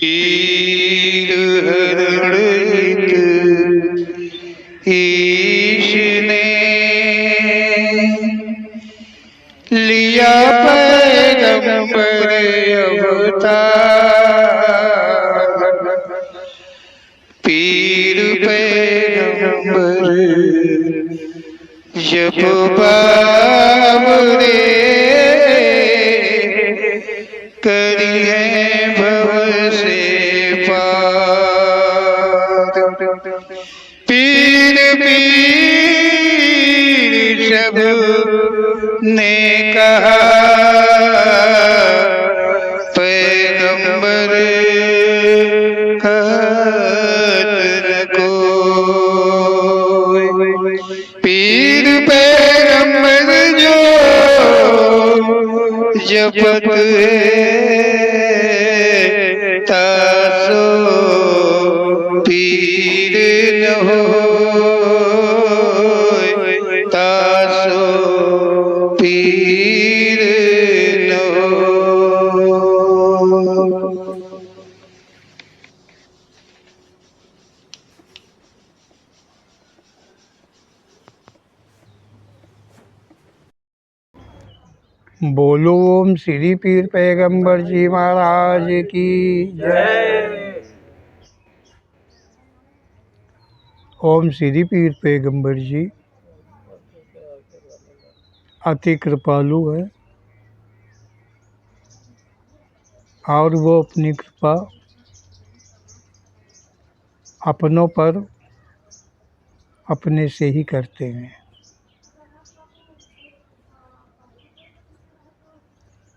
पीर हरणित ईश ने लिया पैगंबर अवतार। पीर पैगंबर जब बाबरे करी है भव से पार। पीर पीर सब ने कहा पैगंबर कहत न कोई। पीर पैगंबर जो जपत है तासो पीर न होय, तासो पीर न होय। बोलो ओम श्री पीर पैगंबर जी महाराज की जय। ओम श्री पीर पैगंबर जी अति कृपालु है और वो अपनी कृपा अपनों पर अपने से ही करते हैं।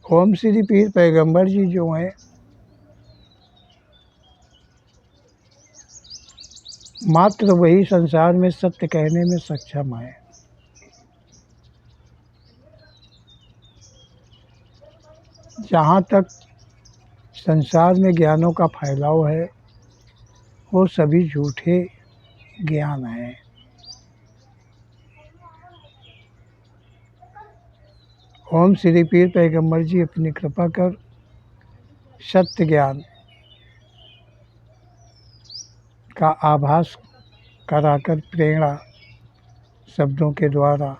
ओम श्री पीर पैगंबर जी जो हैं मात्र वही संसार में सत्य कहने में सक्षम है। जहाँ तक संसार में ज्ञानों का फैलाव है वो सभी झूठे ज्ञान हैं। ओम श्री पीर पैगंबर जी अपनी कृपा कर सत्य ज्ञान का आभास कराकर प्रेरणा शब्दों के द्वारा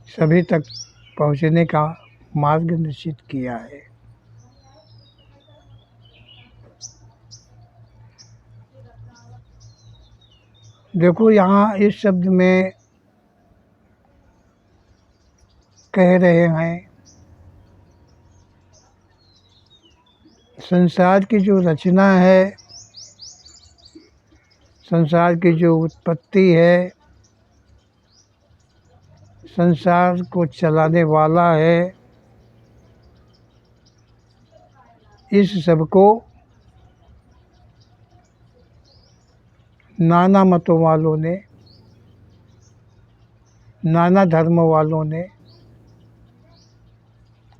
सभी तक पहुँचने का मार्ग निश्चित किया है। देखो यहाँ इस शब्द में कह रहे हैं संसार की जो रचना है, संसार की जो उत्पत्ति है, संसार को चलाने वाला है, इस सब को नाना मतों वालों ने, नाना धर्म वालों ने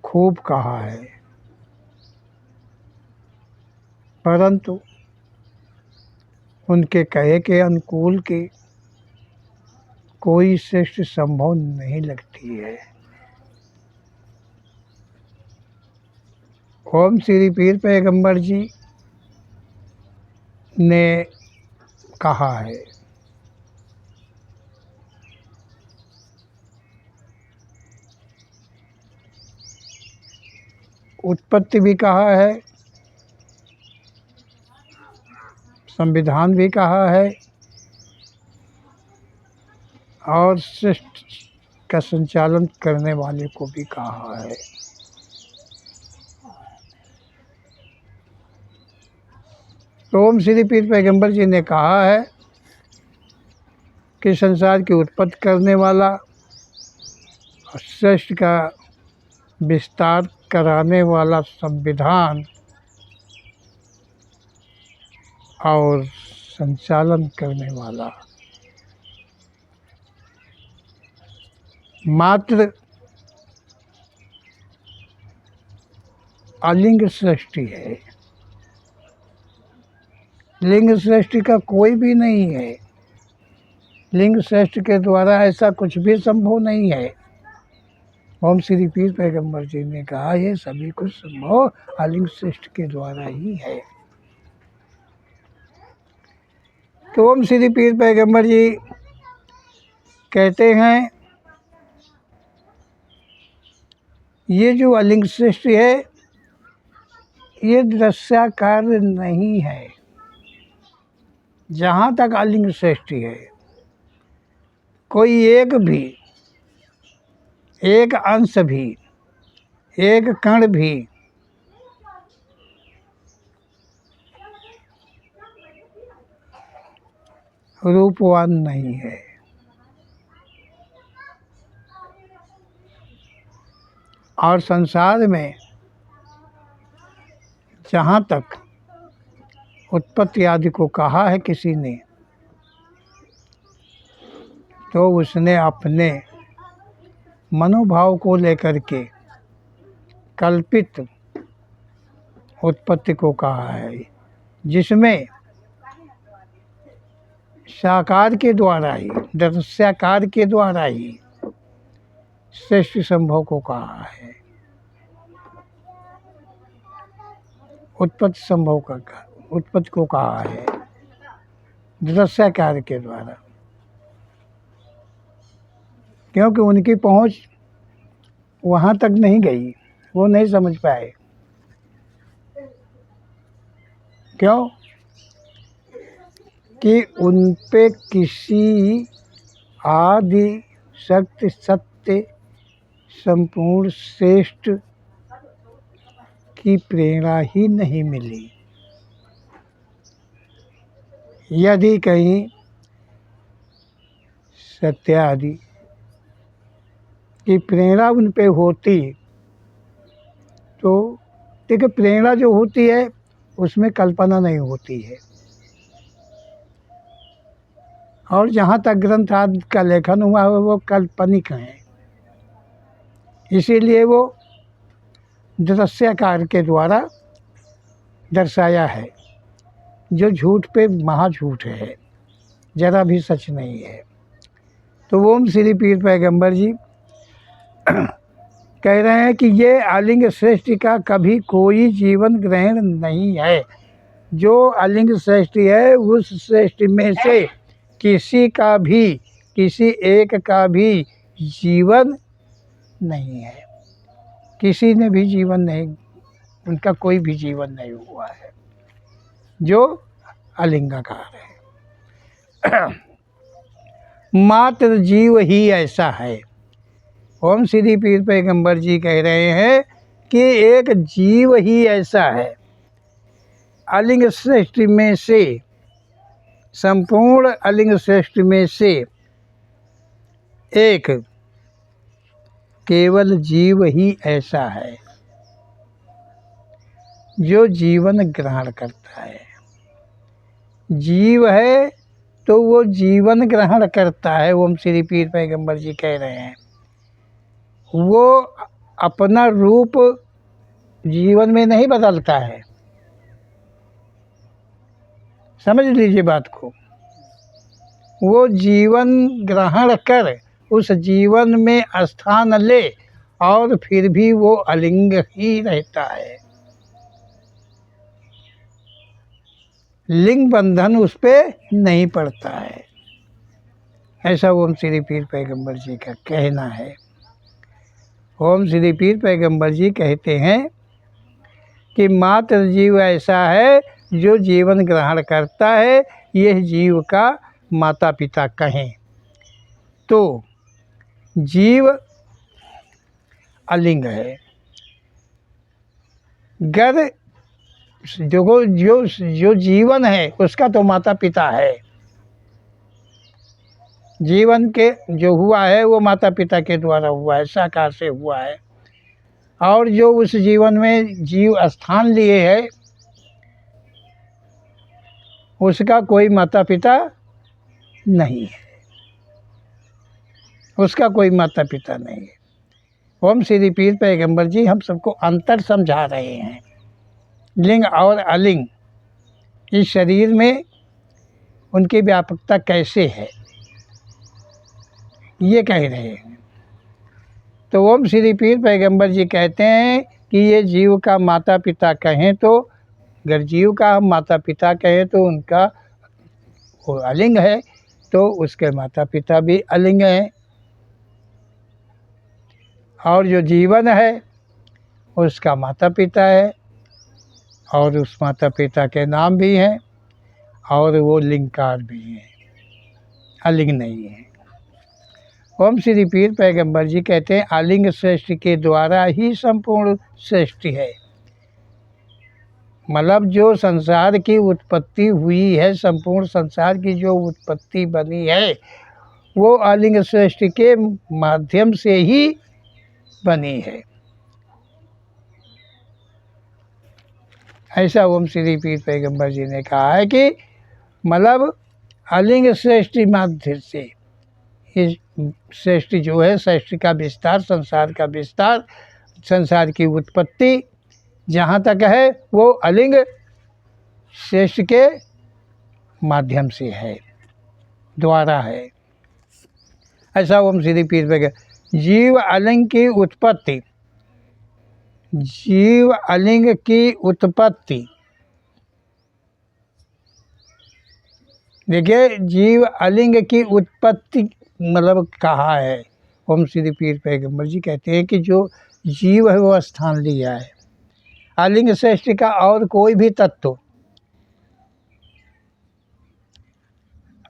खूब कहा है, परंतु उनके कहे के अनुकूल की कोई सृष्टि संभव नहीं लगती है। ओम श्री पीर पैगंबर जी ने कहा है उत्पत्ति भी कहा है, संविधान भी कहा है और सृष्टि का संचालन करने वाले को भी कहा है। तो ओम श्री पीर पैगंबर जी ने कहा है कि संसार की उत्पत्ति करने वाला और सृष्टि का विस्तार कराने वाला संविधान और संचालन करने वाला मात्र अलिंग सृष्टि है। लिंग सृष्टि का कोई भी नहीं है। लिंग सृष्टि के द्वारा ऐसा कुछ भी संभव नहीं है ओम श्री पीर पैगंबर जी ने कहा ये सभी कुछ संभव अलिंग श्रेष्ठ के द्वारा ही है। तो ओम श्री पीर पैगंबर जी कहते हैं ये जो अलिंग श्रेष्ठ है ये दृश्याकार नहीं है। जहाँ तक अलिंग श्रेष्ठ है कोई एक भी, एक अंश भी, एक कण भी रूपवान नहीं है। और संसार में जहाँ तक उत्पत्ति आदि को कहा है किसी ने, तो उसने अपने मनोभाव को लेकर के कल्पित उत्पत्ति को कहा है, जिसमें साकार के द्वारा ही, दृश्याकार के द्वारा ही श्रेष्ठ संभव को कहा है। उत्पत्ति संभव का उत्पत्ति को कहा है दृश्याकार के द्वारा, क्योंकि उनकी पहुंच वहाँ तक नहीं गई, वो नहीं समझ पाए। क्यों? कि उन पे किसी आदि शक्ति सत्य संपूर्ण श्रेष्ठ की प्रेरणा ही नहीं मिली। यदि कहीं सत्य आदि की प्रेरणा उन पे होती तो देखिए, प्रेरणा जो होती है उसमें कल्पना नहीं होती है। और जहाँ तक ग्रंथ आदि का लेखन हुआ है वो काल्पनिक हैं, इसीलिए वो दृश्याकार के द्वारा दर्शाया है, जो झूठ पे महाझूठ है, ज़रा भी सच नहीं है। तो ओम श्री पीर पैगंबर जी कह रहे हैं कि ये अलिंग श्रेष्ठ का कभी कोई जीवन ग्रहण नहीं है। जो अलिंग श्रेष्ठ है उस श्रेष्ठ में से किसी का भी, किसी एक का भी जीवन नहीं है। किसी ने भी जीवन नहीं, उनका कोई भी जीवन नहीं हुआ है जो अलिंगाकार है। मात्र जीव ही ऐसा है। ओम श्री पीर पैगंबर जी कह रहे हैं कि एक जीव ही ऐसा है। अलिंग श्रेष्ठ में से, संपूर्ण अलिंग श्रेष्ठ में से एक केवल जीव ही ऐसा है जो जीवन ग्रहण करता है। जीव है तो वो जीवन ग्रहण करता है। ओम श्री पीर पैगंबर जी कह रहे हैं वो अपना रूप जीवन में नहीं बदलता है। समझ लीजिए बात को। वो जीवन ग्रहण कर उस जीवन में स्थान ले और फिर भी वो अलिंग ही रहता है। लिंग बंधन उस पे नहीं पड़ता है। ऐसा ओम श्री पीर पैगंबर जी का कहना है। ओम श्री पीर पैगंबर जी कहते हैं कि मात्र जीव ऐसा है जो जीवन ग्रहण करता है। यह जीव का माता पिता कहें तो जीव अलिंग है। गर जो जीवन है उसका तो माता पिता है। जीवन के जो हुआ है वो माता पिता के द्वारा हुआ है, साकार से हुआ है। और जो उस जीवन में जीव स्थान लिए है उसका कोई माता पिता नहीं है, उसका कोई माता पिता नहीं है। ओम श्री पीर पैगंबर जी हम सबको अंतर समझा रहे हैं। लिंग और अलिंग इस शरीर में उनकी व्यापकता कैसे है ये कह रहे हैं। तो ओम श्री पीर पैगंबर जी कहते हैं कि ये जीव का माता पिता कहें तो, अगर जीव का हम माता पिता कहें तो उनका वो अलिंग है, तो उसके माता पिता भी अलिंग हैं। और जो जीवन है उसका माता पिता है, और उस माता पिता के नाम भी हैं, और वो लिंगकार भी हैं, अलिंग नहीं है। ओम श्री पीर पैगंबर जी कहते हैं आलिंग सृष्टि के द्वारा ही संपूर्ण सृष्टि है। मतलब जो संसार की उत्पत्ति हुई है, संपूर्ण संसार की जो उत्पत्ति बनी है, वो आलिंग सृष्टि के माध्यम से ही बनी है। ऐसा ओम श्री पीर पैगंबर जी ने कहा है कि मतलब आलिंग सृष्टि माध्यम से ये सृष्टि जो है, सृष्टि का विस्तार, संसार का विस्तार, संसार की उत्पत्ति जहाँ तक है वो अलिंग सृष्टि के माध्यम से है, द्वारा है। ऐसा ओम श्री पीर पैगंबर। जीव अलिंग की उत्पत्ति, जीव अलिंग की उत्पत्ति, देखिए जीव अलिंग की उत्पत्ति मतलब कहा है। ओम श्री पीर पैगंबर जी कहते हैं कि जो जीव है वो स्थान लिया है। आलिंग सृष्टि का और कोई भी तत्व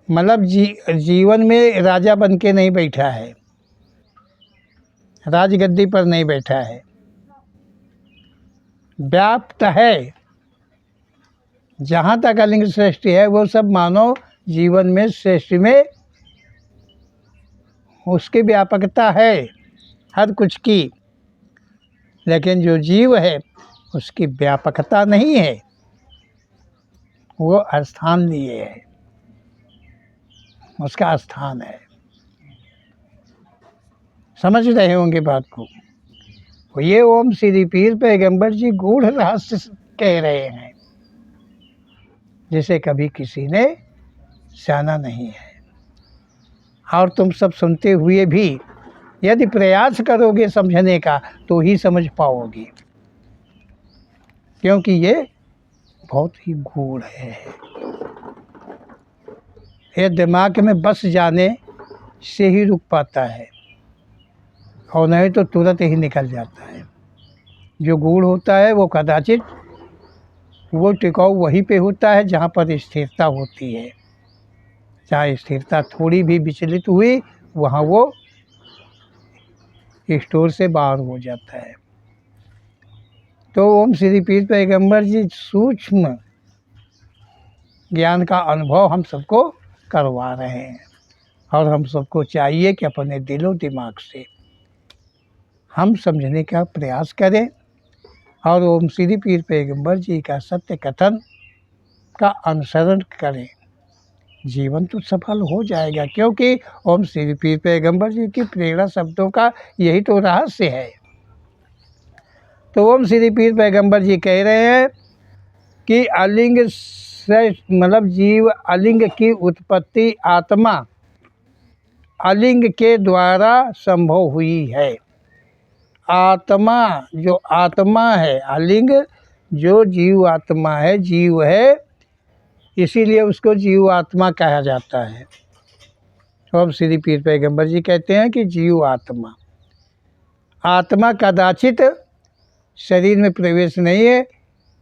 मतलब जीवन में राजा बन के नहीं बैठा है, राजगद्दी पर नहीं बैठा है, व्याप्त है। जहाँ तक आलिंग सृष्टि है वो सब मानव जीवन में सृष्टि में उसकी व्यापकता है हर कुछ की, लेकिन जो जीव है उसकी व्यापकता नहीं है, वो स्थान लिए है, उसका स्थान है। समझ रहे होंगे बात को। तो ये ओम श्री पीर पैगंबर जी गूढ़ रहस्य कह रहे हैं, जिसे कभी किसी ने जाना नहीं है। और तुम सब सुनते हुए भी यदि प्रयास करोगे समझने का तो ही समझ पाओगे, क्योंकि ये बहुत ही गूढ़ है। ये दिमाग में बस जाने से ही रुक पाता है, और नहीं तो तुरंत ही निकल जाता है। जो गूढ़ होता है वो कदाचित वो टिकाऊ वहीं पे होता है जहाँ पर स्थिरता होती है। जहाँ स्थिरता थोड़ी भी विचलित हुई वहाँ वो स्टोर से बाहर हो जाता है। तो ओम श्री पीर पैगंबर जी सूक्ष्म ज्ञान का अनुभव हम सबको करवा रहे हैं, और हम सबको चाहिए कि अपने दिलो दिमाग से हम समझने का प्रयास करें, और ओम श्री पीर पैगंबर जी का सत्य कथन का अनुसरण करें। जीवन तो सफल हो जाएगा, क्योंकि ओम श्री पीर पैगंबर जी की प्रेरणा शब्दों का यही तो रहस्य है। तो ओम श्री पीर पैगंबर जी कह रहे हैं कि अलिंग से मतलब जीव अलिंग की उत्पत्ति आत्मा अलिंग के द्वारा संभव हुई है। आत्मा जो आत्मा है, अलिंग जो जीव आत्मा है, जीव है, इसीलिए उसको जीव आत्मा कहा जाता है। ओम श्री पीर पैगंबर जी कहते हैं कि जीव आत्मा, आत्मा कदाचित शरीर में प्रवेश नहीं है।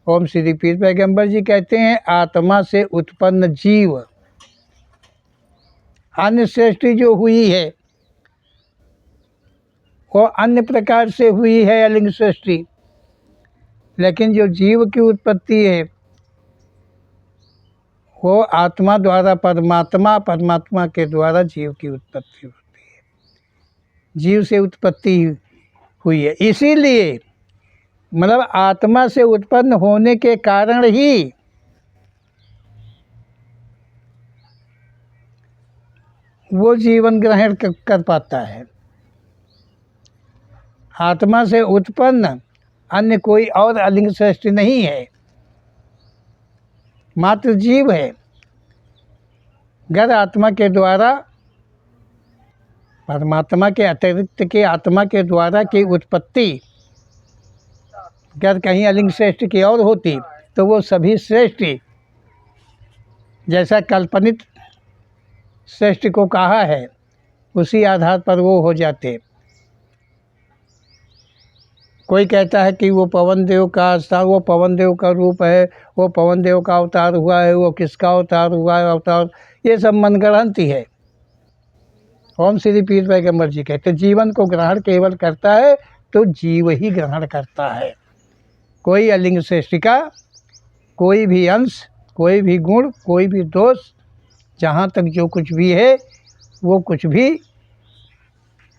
ओम श्री पीर पैगंबर जी कहते हैं आत्मा से उत्पन्न जीव, अन्य सृष्टि जो हुई है वो अन्य प्रकार से हुई है अलिंग सृष्टि, लेकिन जो जीव की उत्पत्ति है वो आत्मा द्वारा परमात्मा, परमात्मा के द्वारा जीव की उत्पत्ति होती है। जीव से उत्पत्ति हुई है, इसीलिए मतलब आत्मा से उत्पन्न होने के कारण ही वो जीवन ग्रहण कर पाता है। आत्मा से उत्पन्न अन्य कोई और अलिंग सृष्टि नहीं है, मात्र जीव है। अगर आत्मा के द्वारा परमात्मा के अतिरिक्त के आत्मा के द्वारा की उत्पत्ति अगर कहीं अलिंग श्रेष्ठ की और होती तो वो सभी श्रेष्ठ जैसा कल्पनित श्रेष्ठ को कहा है उसी आधार पर वो हो जाते। कोई कहता है कि वो पवन देव का अवतार, वो पवन देव का रूप है, वो पवन देव का अवतार हुआ है, वो किसका अवतार हुआ है अवतार, ये सब मनगढ़ंती है। ओम श्री पीर पैगम्बर जी कहते जीवन को ग्रहण केवल करता है तो जीव ही ग्रहण करता है। कोई अलिंग श्रेष्ठ का कोई भी अंश, कोई भी गुण, कोई भी दोष, जहाँ तक जो कुछ भी है वो कुछ भी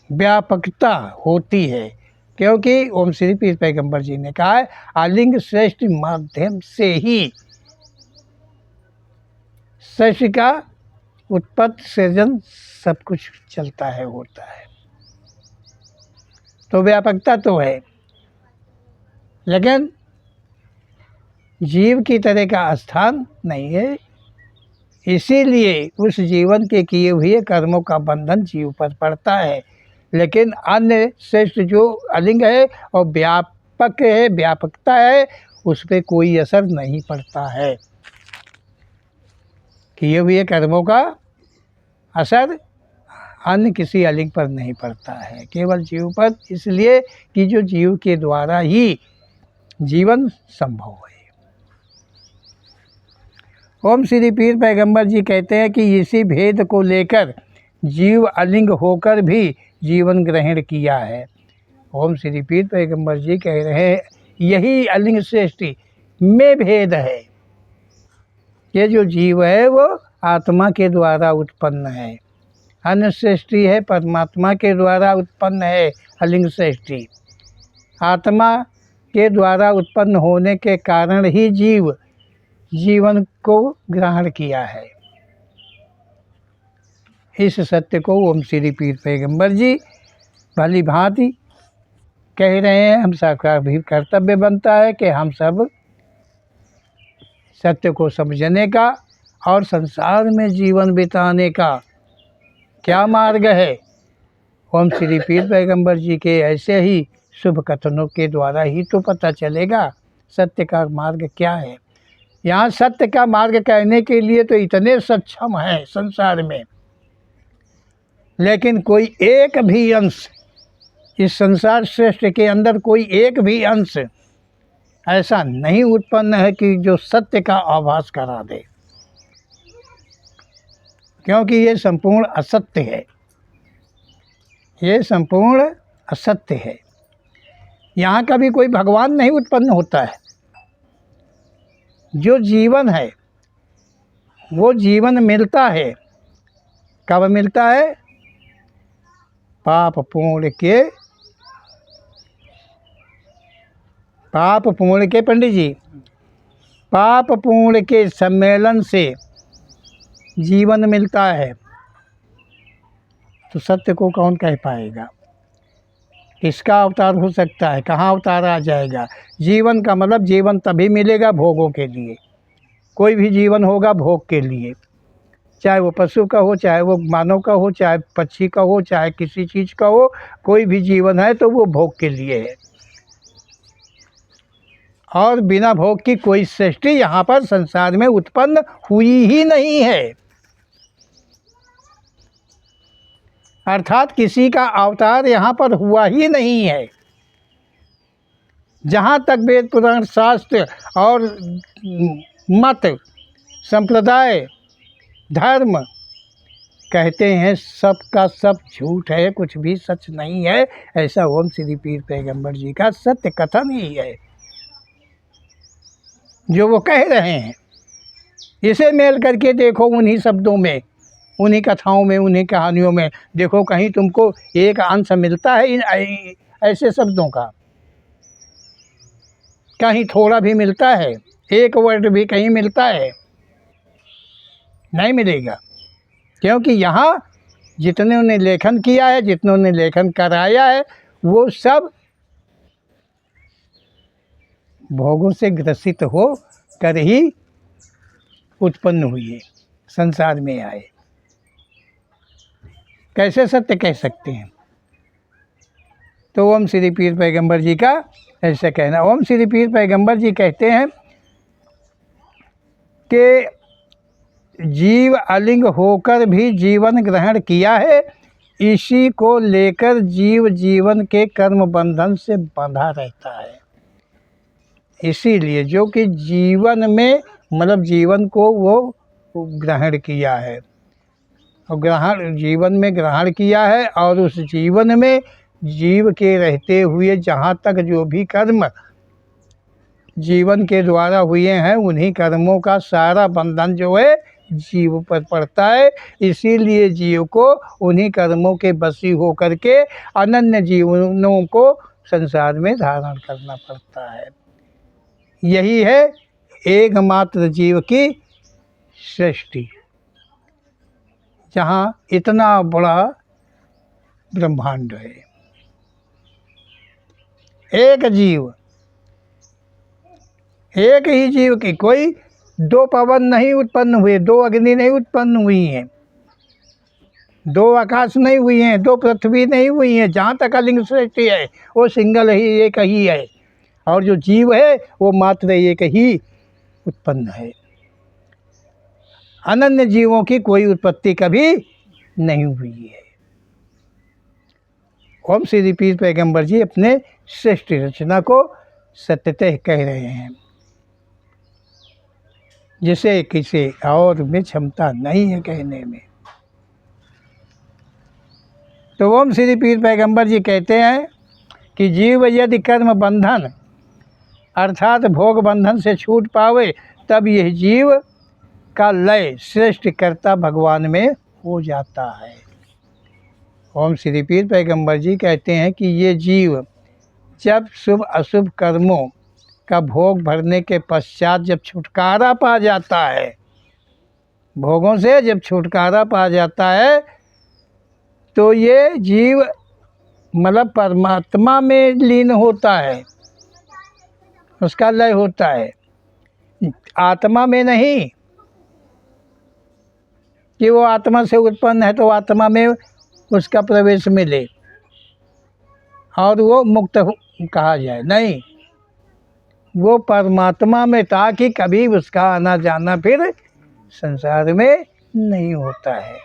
व्यापकता होती है, क्योंकि ओम श्री पीर पैगम्बर जी ने कहा है अलिंग श्रेष्ठ माध्यम से ही श्रेष्ठ का उत्पत्ति सृजन सब कुछ चलता है, होता है। तो व्यापकता तो है, लेकिन जीव की तरह का स्थान नहीं है। इसीलिए उस जीवन के किए हुए कर्मों का बंधन जीव पर पड़ता है, लेकिन अन्य श्रेष्ठ जो अलिंग है और व्यापक है, व्यापकता है, उस पर कोई असर नहीं पड़ता है। किए हुए कर्मों का असर अन्य किसी अलिंग पर नहीं पड़ता है, केवल जीव पर, इसलिए कि जो जीव के द्वारा ही जीवन संभव है। ओम श्री पीर पैगम्बर जी कहते हैं कि इसी भेद को लेकर जीव अलिंग होकर भी जीवन ग्रहण किया है। ओम श्री पीर पैगम्बर जी कह रहे हैं यही अलिंग श्रेष्ठी में भेद है। ये जो जीव है वो आत्मा के द्वारा उत्पन्न है, अन्य श्रेष्ठी है परमात्मा के द्वारा उत्पन्न है। अलिंग श्रेष्ठी आत्मा के द्वारा उत्पन्न होने के कारण ही जीव जीवन को ग्रहण किया है। इस सत्य को ओम श्री पीर पैगम्बर जी भली भांति कह रहे हैं। हम सबका भी कर्तव्य बनता है कि हम सब सत्य को समझने का और संसार में जीवन बिताने का क्या मार्ग है, ओम श्री पीर पैगम्बर जी के ऐसे ही शुभ कथनों के द्वारा ही तो पता चलेगा सत्य का मार्ग क्या है। यहाँ सत्य का मार्ग कहने के लिए तो इतने सक्षम हैं संसार में, लेकिन कोई एक भी अंश इस संसार श्रेष्ठ के अंदर कोई एक भी अंश ऐसा नहीं उत्पन्न है कि जो सत्य का आभास करा दे, क्योंकि ये संपूर्ण असत्य है, ये संपूर्ण असत्य है। यहाँ कभी कोई भगवान नहीं उत्पन्न होता है। जो जीवन है वो जीवन मिलता है, कब मिलता है? पाप पुण्य के पंडित जी, पाप पुण्य के सम्मेलन से जीवन मिलता है। तो सत्य को कौन कह पाएगा? किसका अवतार हो सकता है? कहाँ अवतार आ जाएगा? जीवन का मतलब जीवन तभी मिलेगा भोगों के लिए। कोई भी जीवन होगा भोग के लिए, चाहे वो पशु का हो, चाहे वो मानव का हो, चाहे पक्षी का हो, चाहे किसी चीज़ का हो, कोई भी जीवन है तो वो भोग के लिए है। और बिना भोग की कोई सृष्टि यहाँ पर संसार में उत्पन्न हुई ही नहीं है। अर्थात किसी का अवतार यहाँ पर हुआ ही नहीं है। जहाँ तक वेद पुराण शास्त्र और मत संप्रदाय धर्म कहते हैं सब का सब झूठ है, कुछ भी सच नहीं है, ऐसा ओम श्री पीर पैगम्बर जी का सत्य कथन ही है जो वो कह रहे हैं। इसे मेल करके देखो उन्हीं शब्दों में, उन्हीं कथाओं में, उन्हीं कहानियों में, देखो कहीं तुमको एक अंश मिलता है इन ऐसे शब्दों का? कहीं थोड़ा भी मिलता है? एक वर्ड भी कहीं मिलता है? नहीं मिलेगा, क्योंकि यहाँ जितनों ने लेखन किया है, जितनों ने लेखन कराया है, वो सब भोगों से ग्रसित हो कर ही उत्पन्न हुई है, संसार में आए। कैसे सत्य कह सकते हैं? तो ओम श्री पीर पैगंबर जी का ऐसा कहना। ओम श्री पीर पैगंबर जी कहते हैं कि जीव अलिंग होकर भी जीवन ग्रहण किया है, इसी को लेकर जीव जीवन के कर्म बंधन से बंधा रहता है। इसीलिए जो कि जीवन में मतलब जीवन को वो ग्रहण किया है और जीवन में ग्रहण किया है, और उस जीवन में जीव के रहते हुए जहाँ तक जो भी कर्म जीवन के द्वारा हुए हैं, उन्हीं कर्मों का सारा बंधन जो है जीव पर पड़ता है। इसीलिए जीव को उन्हीं कर्मों के बसी हो करके अनन्य जीवनों को संसार में धारण करना पड़ता है। यही है एकमात्र जीव की सृष्टि, जहाँ इतना बड़ा ब्रह्मांड है। एक जीव, एक ही जीव की, कोई दो पवन नहीं उत्पन्न हुए, दो अग्नि नहीं उत्पन्न हुई हैं, दो आकाश नहीं हुई हैं, दो पृथ्वी नहीं हुई हैं। जहाँ तक अलिंग सृष्टि है वो सिंगल ही एक ही है, और जो जीव है वो मात्र एक ही उत्पन्न है। अनन्य जीवों की कोई उत्पत्ति कभी नहीं हुई है। ओम श्री पीर पैगंबर जी अपने श्रेष्ठ रचना को सत्यतः कह रहे हैं, जिसे किसी और में क्षमता नहीं है कहने में। तो ओम श्री पीर पैगंबर जी कहते हैं कि जीव यदि कर्म बंधन अर्थात भोग बंधन से छूट पावे, तब यह जीव का लय श्रेष्ठ कर्ता भगवान में हो जाता है। ओम श्री पीर पैगंबर जी कहते हैं कि ये जीव जब शुभ अशुभ कर्मों का भोग भरने के पश्चात जब छुटकारा पा जाता है, भोगों से जब छुटकारा पा जाता है, तो ये जीव मतलब परमात्मा में लीन होता है, उसका लय होता है, आत्मा में नहीं कि वो आत्मा से उत्पन्न है तो आत्मा में उसका प्रवेश मिले और वो मुक्त कहा जाए, नहीं, वो परमात्मा में, ताकि कभी उसका आना जाना फिर संसार में नहीं होता है।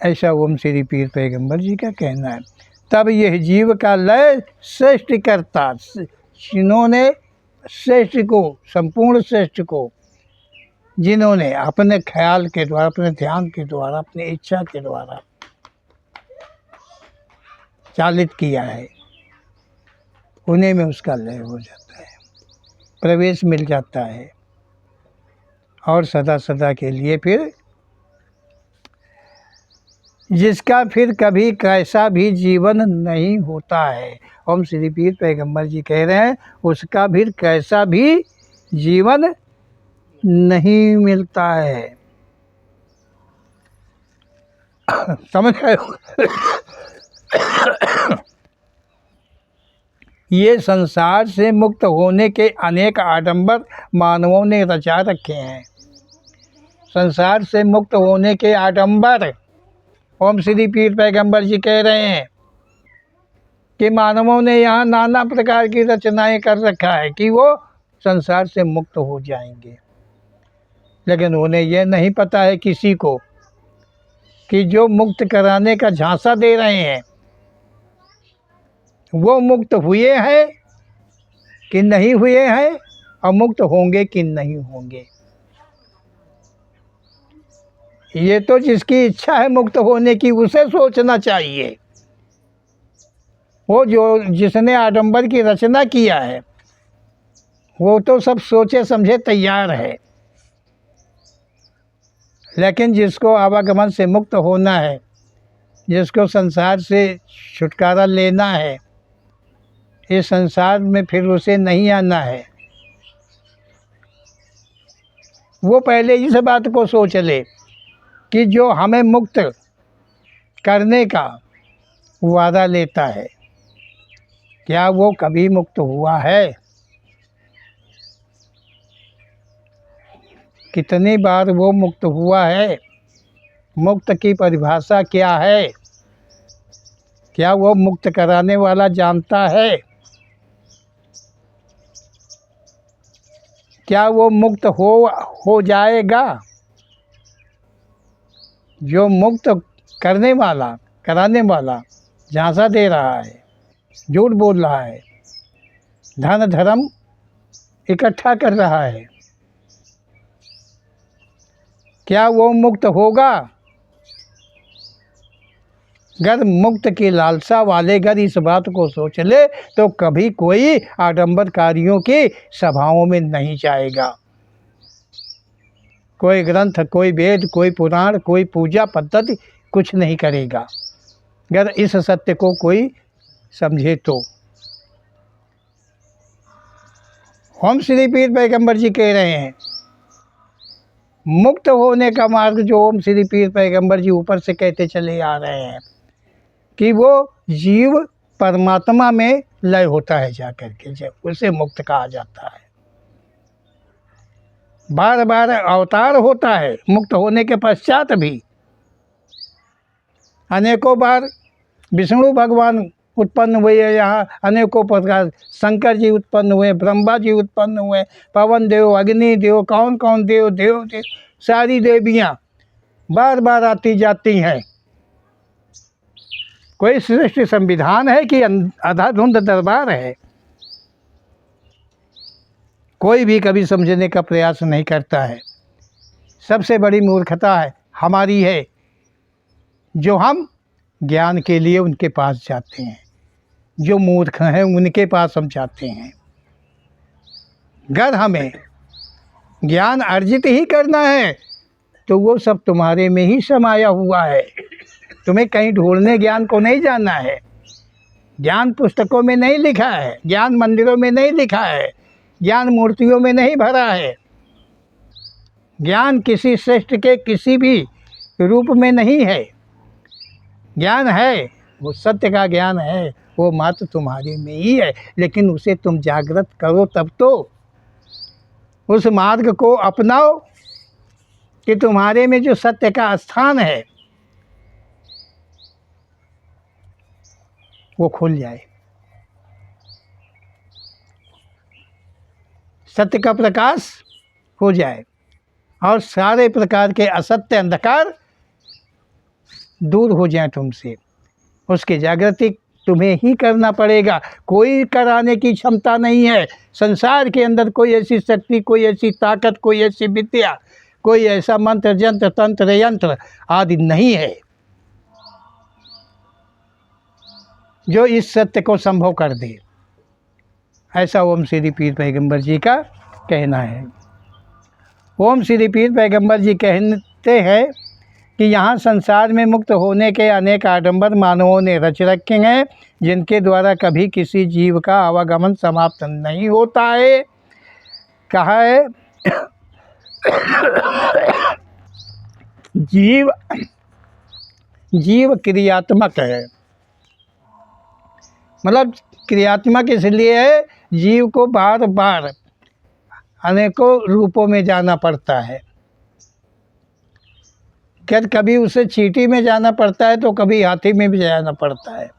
ऐसा ओम श्री पीर पैगंबर जी का कहना है। तब यह जीव का लय श्रेष्ठ करता, जिन्होंने श्रेष्ठ को, संपूर्ण श्रेष्ठ को, जिन्होंने अपने ख्याल के द्वारा, अपने ध्यान के द्वारा, अपनी इच्छा के द्वारा चालित किया है, उन्हीं में उसका लय हो जाता है, प्रवेश मिल जाता है, और सदा सदा के लिए फिर जिसका फिर कभी कैसा भी जीवन नहीं होता है। ओम श्री पीर पैगंबर जी कह रहे हैं उसका फिर कैसा भी जीवन नहीं मिलता है। समझ गए? ये संसार से मुक्त होने के अनेक आडंबर मानवों ने रचा रखे हैं। संसार से मुक्त होने के आडंबर ओम श्री पीर पैगंबर जी कह रहे हैं कि मानवों ने यहाँ नाना प्रकार की रचनाएं कर रखा है कि वो संसार से मुक्त हो जाएंगे, लेकिन उन्हें यह नहीं पता है किसी को कि जो मुक्त कराने का झांसा दे रहे हैं वो मुक्त हुए हैं कि नहीं हुए हैं, और मुक्त होंगे कि नहीं होंगे। ये तो जिसकी इच्छा है मुक्त होने की उसे सोचना चाहिए। वो जो जिसने आडंबर की रचना किया है वो तो सब सोचे समझे तैयार है, लेकिन जिसको आवागमन से मुक्त होना है, जिसको संसार से छुटकारा लेना है, इस संसार में फिर उसे नहीं आना है, वो पहले इस बात को सोच ले कि जो हमें मुक्त करने का वादा लेता है, क्या वो कभी मुक्त हुआ है? कितनी बार वो मुक्त हुआ है? मुक्त की परिभाषा क्या है? क्या वो मुक्त कराने वाला जानता है? क्या वो मुक्त हो जाएगा? जो मुक्त करने वाला, कराने वाला झांसा दे रहा है, झूठ बोल रहा है, धन धर्म इकट्ठा कर रहा है, क्या वो मुक्त होगा? अगर मुक्त की लालसा वाले अगर इस बात को सोच ले तो कभी कोई आडंबरकारियों की सभाओं में नहीं जाएगा। कोई ग्रंथ, कोई वेद, कोई पुराण, कोई पूजा पद्धति कुछ नहीं करेगा अगर इस सत्य को कोई समझे तो। हम श्री पीर पैगंबर जी कह रहे हैं मुक्त होने का मार्ग जो ओम श्री पीर पैगंबर जी ऊपर से कहते चले आ रहे हैं कि वो जीव परमात्मा में लय होता है जाकर के, जब उसे मुक्त कहा जाता है। बार बार अवतार होता है मुक्त होने के पश्चात भी। अनेकों बार विष्णु भगवान उत्पन्न हुए, यहाँ अनेकों प्रकार शंकर जी उत्पन्न हुए, ब्रह्मा जी उत्पन्न हुए, पवन देव, अग्नि देव, कौन कौन देव, सारी देवियाँ बार बार आती जाती हैं। कोई श्रेष्ठ संविधान है कि अंधाधुंध दरबार है? कोई भी कभी समझने का प्रयास नहीं करता है। सबसे बड़ी मूर्खता है हमारी है जो हम ज्ञान के लिए उनके पास जाते हैं। जो मूर्ख हैं उनके पास हम जाते हैं। अगर हमें ज्ञान अर्जित ही करना है तो वो सब तुम्हारे में ही समाया हुआ है। तुम्हें कहीं ढूंढने ज्ञान को नहीं जाना है। ज्ञान पुस्तकों में नहीं लिखा है, ज्ञान मंदिरों में नहीं लिखा है, ज्ञान मूर्तियों में नहीं भरा है। ज्ञान किसी श्रेष्ठ के किसी भी रूप में नहीं है। ज्ञान है वो सत्य का ज्ञान है, वो मात्र तुम्हारे में ही है। लेकिन उसे तुम जागृत करो तब तो। उस मार्ग को अपनाओ कि तुम्हारे में जो सत्य का स्थान है वो खुल जाए, सत्य का प्रकाश हो जाए और सारे प्रकार के असत्य अंधकार दूर हो जाए तुमसे। उसकी जागृति तुम्हें ही करना पड़ेगा। कोई कराने की क्षमता नहीं है। संसार के अंदर कोई ऐसी शक्ति, कोई ऐसी ताकत, कोई ऐसी विद्या, कोई ऐसा मंत्र जंत्र तंत्र यंत्र आदि नहीं है जो इस सत्य को संभव कर दे। ऐसा ओम श्री पीर पैगंबर जी का कहना है। ओम श्री पीर पैगंबर जी कहते हैं कि यहाँ संसार में मुक्त होने के अनेक आडंबर मानवों ने रच रखे हैं जिनके द्वारा कभी किसी जीव का आवागमन समाप्त नहीं होता है। कहा है जीव क्रियात्मक है। मतलब क्रियात्मक इसलिए है जीव को बार बार अनेकों रूपों में जाना पड़ता है। क्या कभी उसे चींटी में जाना पड़ता है तो कभी हाथी में भी जाना पड़ता है।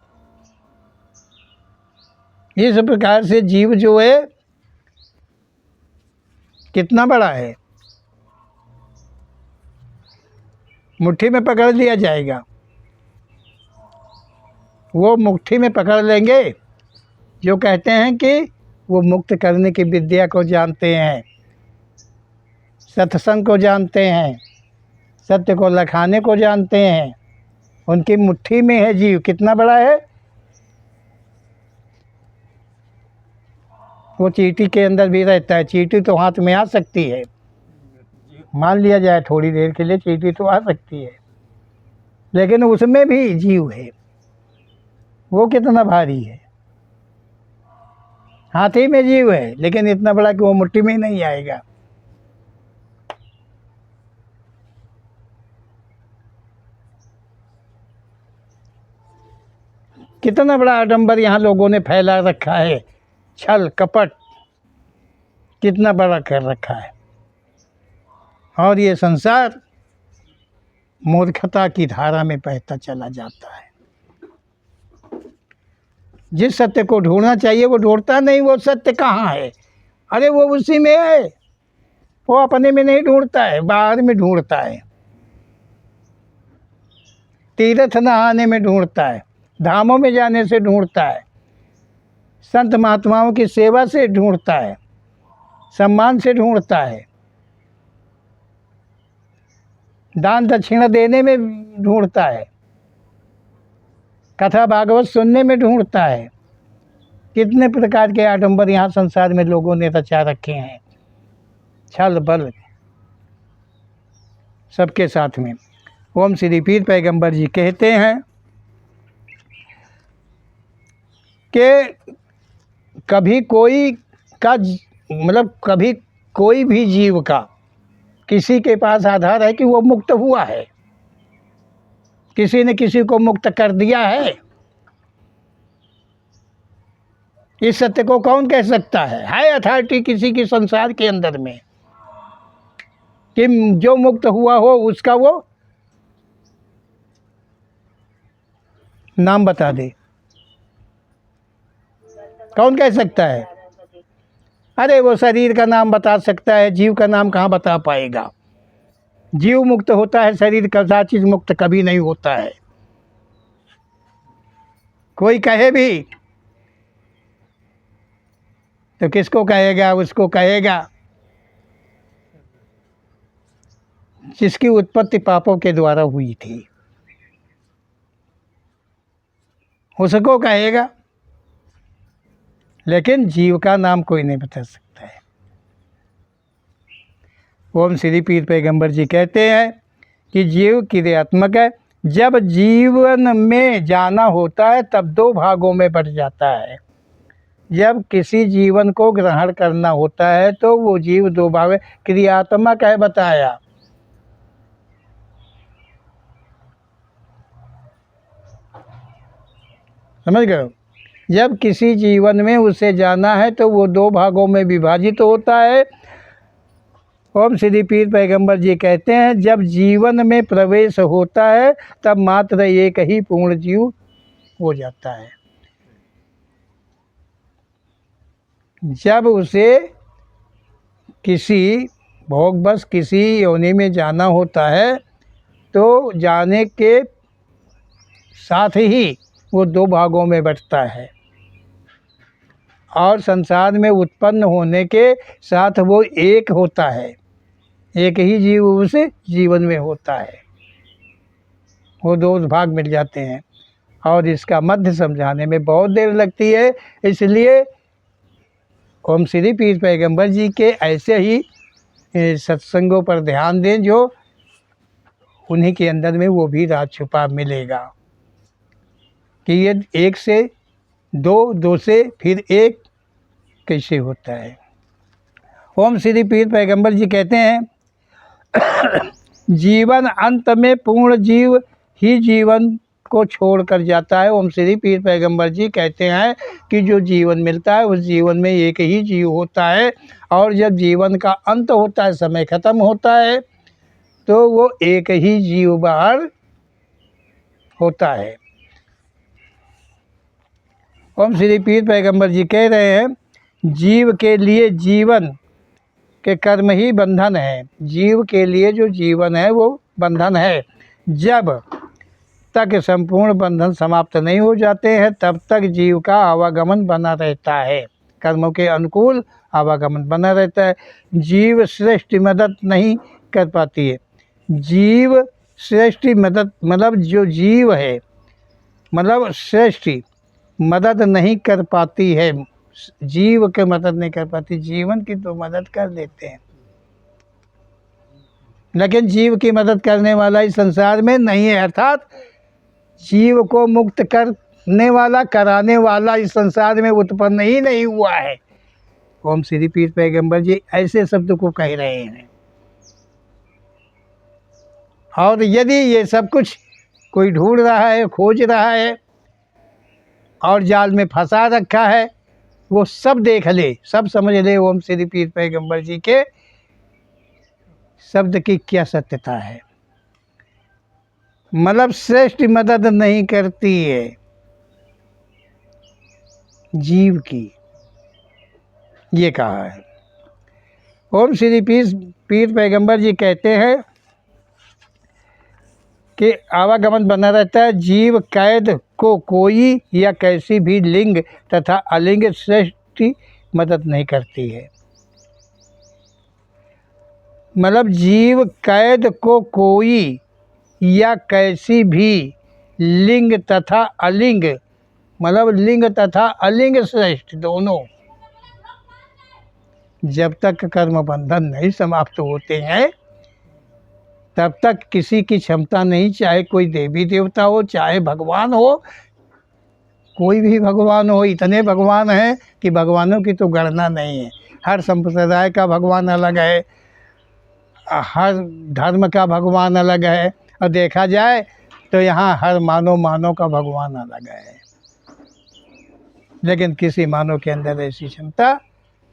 इस प्रकार से जीव जो है कितना बड़ा है, मुट्ठी में पकड़ लिया जाएगा। वो मुट्ठी में पकड़ लेंगे जो कहते हैं कि वो मुक्त करने की विद्या को जानते हैं, सत्संग को जानते हैं, सत्य को लखाने को जानते हैं। उनकी मुट्ठी में है जीव। कितना बड़ा है? वो चींटी के अंदर भी रहता है। चींटी तो हाथ में आ सकती है, मान लिया जाए थोड़ी देर के लिए चींटी तो आ सकती है, लेकिन उसमें भी जीव है। वो कितना भारी है। हाथी में जीव है लेकिन इतना बड़ा कि वो मुट्ठी में ही नहीं आएगा। कितना बड़ा आडंबर यहाँ लोगों ने फैला रखा है। छल कपट कितना बड़ा कर रखा है। और ये संसार मूर्खता की धारा में बहता चला जाता है। जिस सत्य को ढूंढना चाहिए वो ढूंढता नहीं। वो सत्य कहाँ है? अरे वो उसी में है। वो अपने में नहीं ढूंढता है, बाहर में ढूंढता है। तीर्थ नहाने में ढूंढता है, धामों में जाने से ढूंढता है, संत महात्माओं की सेवा से ढूंढता है, सम्मान से ढूंढता है, दान दक्षिणा देने में ढूंढता है, कथा भागवत सुनने में ढूंढता है। कितने प्रकार के आडंबर यहाँ संसार में लोगों ने रचा रखे हैं, छल बल सबके साथ में। ओम श्री पीर पैगंबर जी कहते हैं कि कभी कोई का मतलब कभी कोई भी जीव का किसी के पास आधार है कि वो मुक्त हुआ है, किसी ने किसी को मुक्त कर दिया है। इस सत्य को कौन कह सकता है अथॉरिटी किसी की संसार के अंदर में कि जो मुक्त हुआ हो उसका वो नाम बता दे? कौन कह सकता है? अरे वो शरीर का नाम बता सकता है, जीव का नाम कहाँ बता पाएगा? जीव मुक्त होता है, शरीर का चीज मुक्त कभी नहीं होता है। कोई कहे भी तो किसको कहेगा? उसको कहेगा जिसकी उत्पत्ति पापों के द्वारा हुई थी, उसको कहेगा। लेकिन जीव का नाम कोई नहीं बता सकता है। ओम श्री पीर पैगंबर जी कहते हैं कि जीव क्रियात्मक है। जब जीवन में जाना होता है तब दो भागों में बट जाता है। जब किसी जीवन को ग्रहण करना होता है तो वो जीव दो भाग क्रियात्मक है बताया। समझ गए? जब किसी जीवन में उसे जाना है तो वो दो भागों में विभाजित होता है। ओम श्री पीर पैगंबर जी कहते हैं जब जीवन में प्रवेश होता है तब मात्र एक ही पूर्ण जीव हो जाता है। जब उसे किसी भोगवश किसी योनि में जाना होता है तो जाने के साथ ही वो दो भागों में बंटता है और संसार में उत्पन्न होने के साथ वो एक होता है। एक ही जीव उस जीवन में होता है। वो दो भाग मिल जाते हैं और इसका मध्य समझाने में बहुत देर लगती है। इसलिए ओम श्री पीर पैगंबर जी के ऐसे ही सत्संगों पर ध्यान दें जो उन्हीं के अंदर में वो भी राज छुपा मिलेगा कि ये एक से दो, दो से फिर एक कैसे होता है। ओम श्री पीर पैगंबर जी कहते हैं जीवन अंत में पूर्ण जीव ही जीवन को छोड़ कर जाता है। ओम श्री पीर पैगंबर जी कहते हैं कि जो जीवन मिलता है उस जीवन में एक ही जीव होता है और जब जीवन का अंत होता है, समय खत्म होता है, तो वो एक ही जीव बाहर होता है। ओम श्री पीर पैगंबर जी कह रहे हैं जीव के लिए जीवन के कर्म ही बंधन है। जीव के लिए जो जीवन है वो बंधन है। जब तक संपूर्ण बंधन समाप्त नहीं हो जाते हैं तब तक जीव का आवागमन बना रहता है, कर्मों के अनुकूल आवागमन बना रहता है। जीव श्रेष्ठ मदद नहीं कर पाती है। जीव श्रेष्ठ मदद मतलब जो जीव है मतलब श्रेष्ठ मदद नहीं कर पाती है। जीव के मदद नहीं कर पाती, जीवन की तो मदद कर देते हैं लेकिन जीव की मदद करने वाला इस संसार में नहीं है। अर्थात जीव को मुक्त करने वाला कराने वाला इस संसार में उत्पन्न ही नहीं हुआ है। ओम श्री पीर पैगंबर जी ऐसे शब्द को कह रहे हैं। और यदि ये सब कुछ कोई ढूंढ रहा है, खोज रहा है और जाल में फंसा रखा है, वो सब देख ले, सब समझ ले ओम श्री पीर पैगंबर जी के शब्द की क्या सत्यता है। मतलब श्रेष्ठ मदद नहीं करती है जीव की, ये कहा है। ओम श्री पीर पैगंबर जी कहते हैं कि आवागमन बना रहता है, जीव कैद को कोई या कैसी भी लिंग तथा अलिंग सृष्टि मदद नहीं करती है। मतलब जीव कैद को कोई या कैसी भी लिंग तथा अलिंग, मतलब लिंग तथा अलिंग श्रेष्ठ दोनों, जब तक कर्म बंधन नहीं समाप्त होते हैं तब तक किसी की क्षमता नहीं, चाहे कोई देवी देवता हो, चाहे भगवान हो, कोई भी भगवान हो। इतने भगवान हैं कि भगवानों की तो गणना नहीं है। हर संप्रदाय का भगवान अलग है, हर धर्म का भगवान अलग है, और देखा जाए तो यहाँ हर मानव का भगवान अलग है, लेकिन किसी मानव के अंदर ऐसी क्षमता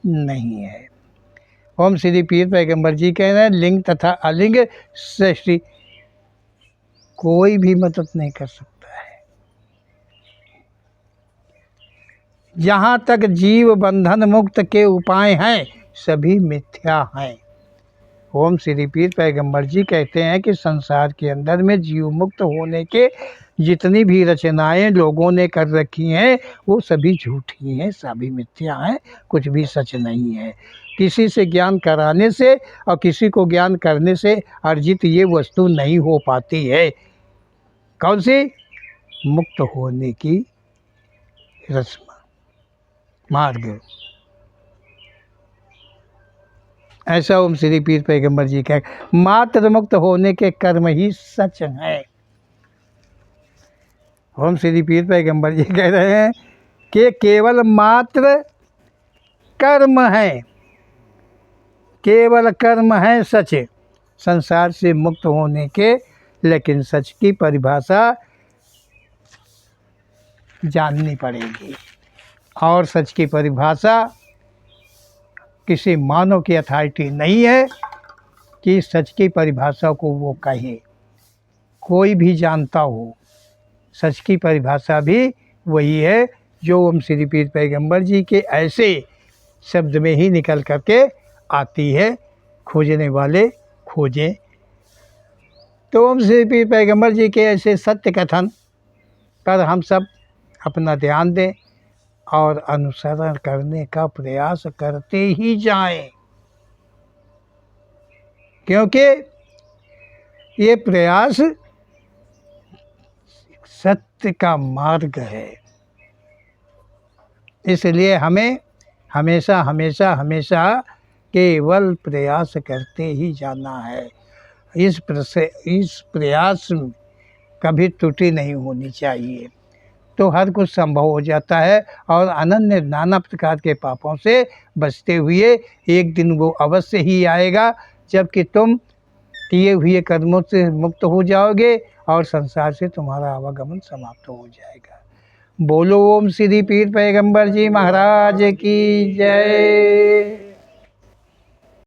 नहीं है। ओम श्री पीर पैगंबर जी कह रहे हैं, लिंग तथा अलिंग सृष्टि कोई भी मदद नहीं कर सकता है। जहाँ तक जीव बंधन मुक्त के उपाय हैं सभी मिथ्या हैं। ओम श्री पीर पैगंबर जी कहते हैं कि संसार के अंदर में जीव मुक्त होने के जितनी भी रचनाएं लोगों ने कर रखी हैं वो सभी झूठी हैं, सभी मिथ्या हैं, कुछ भी सच नहीं है। किसी से ज्ञान कराने से और किसी को ज्ञान करने से अर्जित ये वस्तु नहीं हो पाती है। कौन सी? मुक्त होने की रस्म, मार्ग। ऐसा ओम श्री पीर पैगंबर जी कह, मात्र मुक्त होने के कर्म ही सच हैं। ओम श्री पीर पैगंबर जी कह रहे हैं कि केवल मात्र कर्म है, केवल कर्म है सच संसार से मुक्त होने के। लेकिन सच की परिभाषा जाननी पड़ेगी, और सच की परिभाषा किसी मानव की अथॉरिटी नहीं है कि सच की परिभाषा को वो कहे। कोई भी जानता हो, सच की परिभाषा भी वही है जो ओम श्री पीर पैगंबर जी के ऐसे शब्द में ही निकल करके आती है। खोजने वाले खोजें। तो ओम श्री पीर पैगंबर जी के ऐसे सत्य कथन पर हम सब अपना ध्यान दें और अनुसरण करने का प्रयास करते ही जाएं, क्योंकि ये प्रयास सत्य का मार्ग है। इसलिए हमें हमेशा हमेशा हमेशा केवल प्रयास करते ही जाना है। इस प्रयास में कभी त्रुटि नहीं होनी चाहिए, तो हर कुछ संभव हो जाता है। और अनन्य नाना प्रकार के पापों से बचते हुए एक दिन वो अवश्य ही आएगा जबकि तुम किए हुए कर्मों से मुक्त हो जाओगे और संसार से तुम्हारा आवागमन समाप्त हो जाएगा। बोलो ओम श्री पीर पैगंबर जी महाराज की जय।